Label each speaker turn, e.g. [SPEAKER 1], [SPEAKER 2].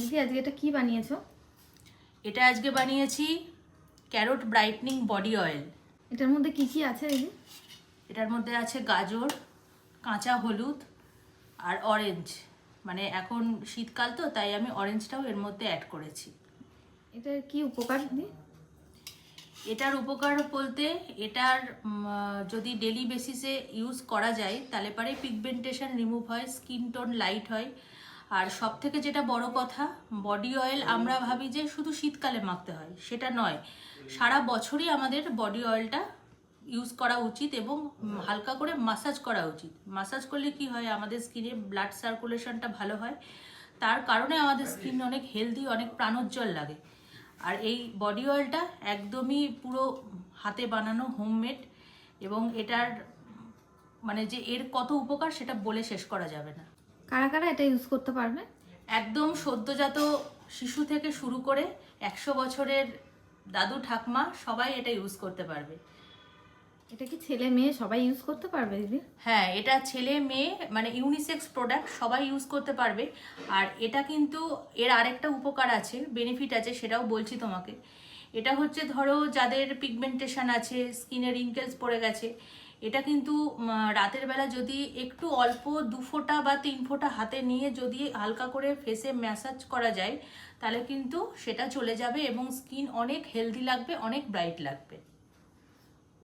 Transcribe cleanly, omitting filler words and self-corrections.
[SPEAKER 1] দিদি আজকে এটা কি বানিয়েছো?
[SPEAKER 2] এটা আজকে বানিয়েছি ক্যারট ব্রাইটনিং বডি অয়েল।
[SPEAKER 1] এটার মধ্যে কি কি আছে দিদি?
[SPEAKER 2] এটার মধ্যে আছে গাজর, কাঁচা হলুদ আর অরেঞ্জ। মানে এখন শীতকাল তো, তাই আমি অরেঞ্জটাও এর মধ্যে অ্যাড করেছি।
[SPEAKER 1] এটার কি উপকার দিদি?
[SPEAKER 2] এটার উপকার বলতে এটার যদি ডেলি বেসিসে ইউজ করা যায় তাহলে পরে পিগমেন্টেশন রিমুভ হয়, স্কিন টোন লাইট হয়। আর সব থেকে যেটা বড় কথা, বডি অয়েল আমরা ভাবি যে শুধু শীতকালে মাখতে হয়, সেটা নয়। সারা বছরই আমাদের বডি অয়েলটা ইউজ করা উচিত এবং হালকা করে মাসাজ করা উচিত। মাসাজ করলে কি হয়, আমাদের স্কিনে ব্লাড সার্কুলেশনটা ভালো হয়, তার কারণে আমাদের স্কিন অনেক হেলদি, অনেক প্রাণোজ্জ্বল লাগে। আর এই বডি অয়েলটা একদমই পুরো হাতে বানানো, হোমমেড, এবং এটার মানে যে এর কত উপকার সেটা বলে শেষ করা যাবে না।
[SPEAKER 1] কারা কারা এটা ইউজ করতে পারবে?
[SPEAKER 2] একদম সদ্যজাত শিশু থেকে শুরু করে 100 বছরের দাদু ঠাকমা সবাই এটা ইউজ করতে পারবে।
[SPEAKER 1] এটা কি ছেলে মেয়ে সবাই ইউজ করতে পারবে দিদি?
[SPEAKER 2] হ্যাঁ, এটা ছেলে মেয়ে মানে ইউনিসেক্স প্রোডাক্ট, সবাই ইউজ করতে পারবে। আর এটা কিন্তু এর আরেকটা উপকার আছে, বেনিফিট আছে, সেটাও বলছি তোমাকে। এটা হচ্ছে ধরো যাদের পিগমেন্টেশন আছে, স্কিনে রিঙ্কেলস পড়ে গেছে, এটা কিন্তু রাতের বেলা যদি একটু অল্প 2 ফোঁটা বা 3 ফোঁটা হাতে নিয়ে যদি হালকা করে ফেসে ম্যাসাজ করা যায়, তাহলে কিন্তু সেটা চলে যাবে এবং স্কিন অনেক হেলদি লাগবে, অনেক ব্রাইট লাগবে।